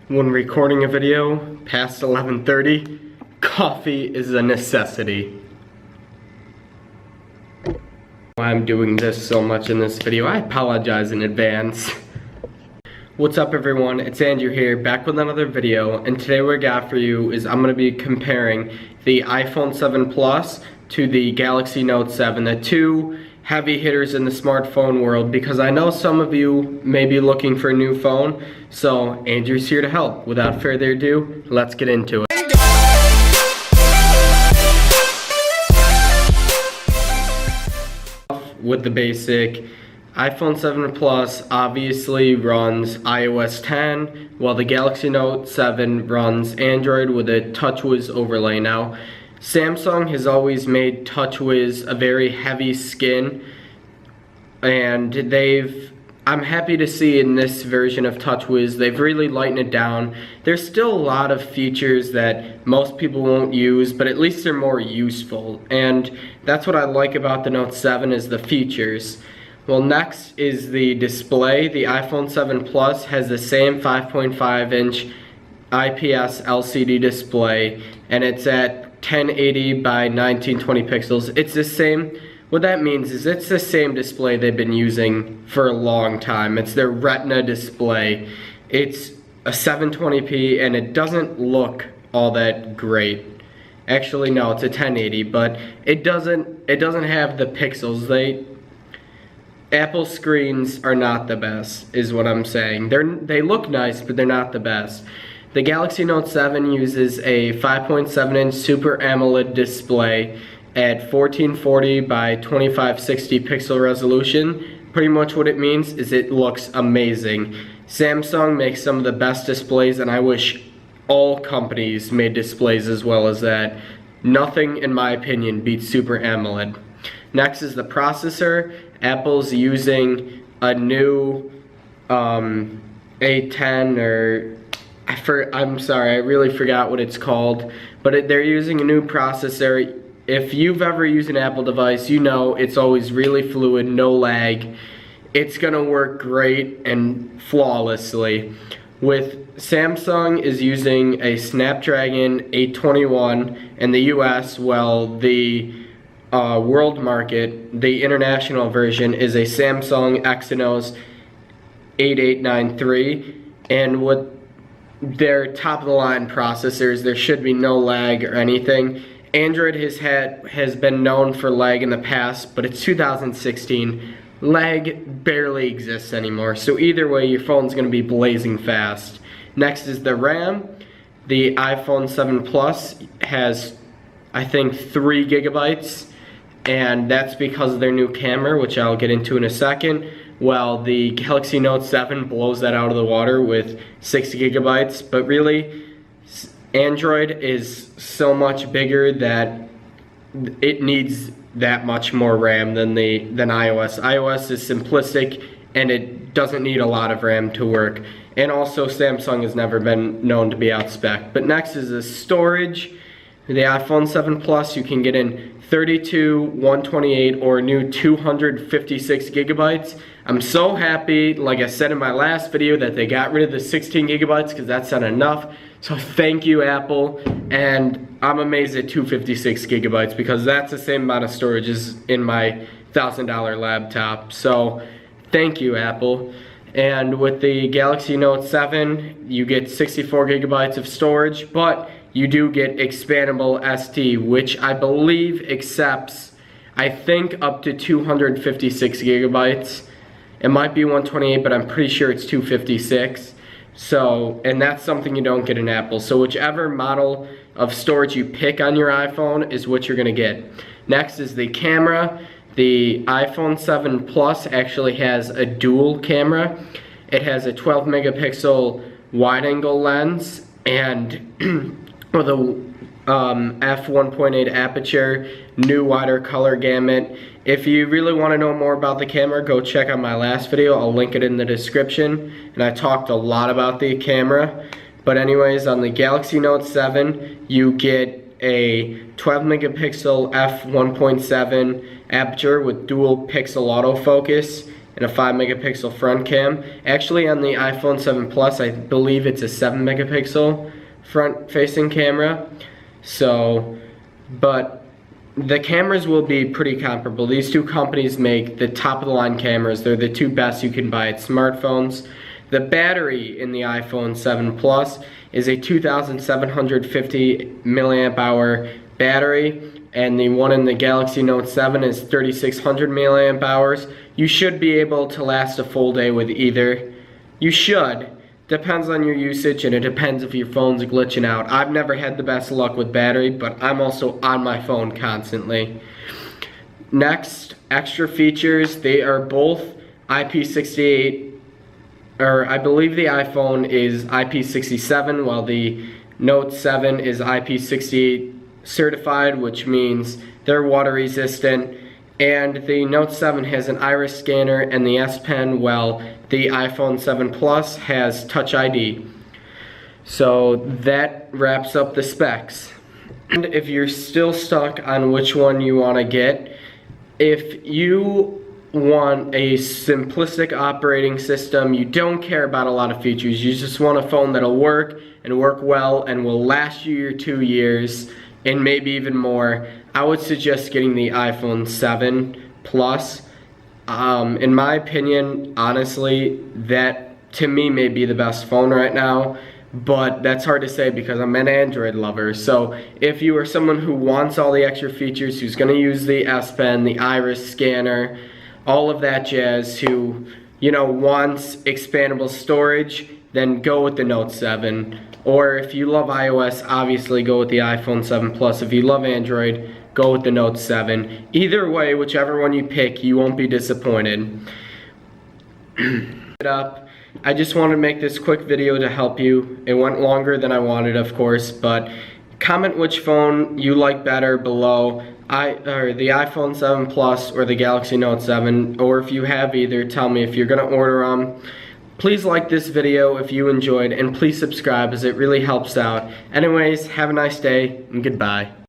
when recording a video past 11:30, coffee is a necessity. Why I'm doing this so much in this video, I apologize in advance. What's up everyone, it's Andrew here, back with another video, and today what I got for you is I'm going to be comparing the iPhone 7 Plus to the Galaxy Note 7, the two heavy hitters in the smartphone world, because I know some of you may be looking for a new phone, so Andrew's here to help. Without further ado, let's get into it. With the basic, iPhone 7 Plus obviously runs iOS 10, while the Galaxy Note 7 runs Android with a TouchWiz overlay. Now, Samsung has always made TouchWiz a very heavy skin, and I'm happy to see in this version of TouchWiz, they've really lightened it down. There's still a lot of features that most people won't use, but at least they're more useful, and that's what I like about the Note 7 is the features. Well, next is the display. The iPhone 7 Plus has the same 5.5-inch IPS LCD display, and it's at 1080 by 1920 pixels. It's the same. What that means is it's the same display they've been using for a long time. It's their Retina display. It's a 720p and it doesn't look all that great. Actually, no, it's a 1080, but it doesn't have the pixels. Apple screens are not the best, is what I'm saying. They look nice, but they're not the best. The Galaxy Note 7 uses a 5.7-inch Super AMOLED display at 1440 by 2560 pixel resolution. Pretty much what it means is it looks amazing. Samsung makes some of the best displays, and I wish all companies made displays as well as that. Nothing, in my opinion, beats Super AMOLED. Next is the processor. Apple's using a new A10 or I'm sorry, I really forgot what it's called, but they're using a new processor. If you've ever used an Apple device, you know it's always really fluid, no lag. It's gonna work great and flawlessly. With Samsung is using a Snapdragon 821 in the US, while the world market, the international version, is a Samsung Exynos 8893, and with their top-of-the-line processors, there should be no lag or anything. Android has been known for lag in the past, but it's 2016. Lag barely exists anymore, so either way, your phone's going to be blazing fast. Next is the RAM. The iPhone 7 Plus has, I think, 3 gigabytes, and that's because of their new camera, which I'll get into in a second. Well, the Galaxy Note 7 blows that out of the water with 6 gigabytes, but really, Android is so much bigger that it needs that much more RAM than iOS. iOS is simplistic and it doesn't need a lot of RAM to work. And also, Samsung has never been known to be outspec'd. But next is the storage. The iPhone 7 Plus, you can get in 32, 128, or a new 256 gigabytes. I'm so happy, like I said in my last video, that they got rid of the 16 gigabytes because that's not enough. So thank you, Apple. And I'm amazed at 256 gigabytes because that's the same amount of storage as in my $1,000 laptop. So thank you, Apple. And with the Galaxy Note 7, you get 64 gigabytes of storage, but you do get expandable SD, which I believe accepts, I think, up to 256 gigabytes. It might be 128, but I'm pretty sure it's 256. So, and that's something you don't get in Apple. So whichever model of storage you pick on your iPhone is what you're gonna get. Next is the camera. The iPhone 7 Plus actually has a dual camera. It has a 12 megapixel wide-angle lens and with a f1.8 aperture, new wider color gamut. If you really want to know more about the camera, go check out my last video. I'll link it in the description, and I talked a lot about the camera. But anyways, on the Galaxy Note 7, you get a 12 megapixel f1.7 aperture with dual pixel autofocus, and a 5 megapixel front cam. Actually on the iPhone 7 Plus, I believe it's a 7 megapixel front facing camera. So, but the cameras will be pretty comparable. These two companies make the top of the line cameras. They're the two best you can buy at smartphones. The battery in the iPhone 7 Plus is a 2,750 milliamp hour battery, and the one in the Galaxy Note 7 is 3,600 milliamp hours. You should be able to last a full day with either. You should. Depends on your usage, and it depends if your phone's glitching out. I've never had the best luck with battery, but I'm also on my phone constantly. Next, extra features. They are both IP68, or I believe the iPhone is IP67, while the Note 7 is IP68 certified, which means they're water resistant. And the Note 7 has an iris scanner and the S Pen, while the iPhone 7 Plus has Touch ID. So that wraps up the specs. And if you're still stuck on which one you want to get, if you want a simplistic operating system, you don't care about a lot of features, you just want a phone that'll work and work well and will last you your 2 years and maybe even more, I would suggest getting the iPhone 7 Plus. In my opinion, honestly, that to me may be the best phone right now, but that's hard to say because I'm an Android lover. So if you are someone who wants all the extra features, who's going to use the S Pen, the iris scanner, all of that jazz, who, you know, wants expandable storage, then go with the Note 7. Or if you love iOS, obviously go with the iPhone 7 Plus. If you love Android, go with the Note 7. Either way, whichever one you pick, you won't be disappointed. I just wanted to make this quick video to help you. It went longer than I wanted, of course, but comment which phone you like better below. The iPhone 7 Plus or the Galaxy Note 7, or if you have either, tell me if you're gonna order them. Please like this video if you enjoyed, and please subscribe as it really helps out. Anyways, have a nice day and goodbye.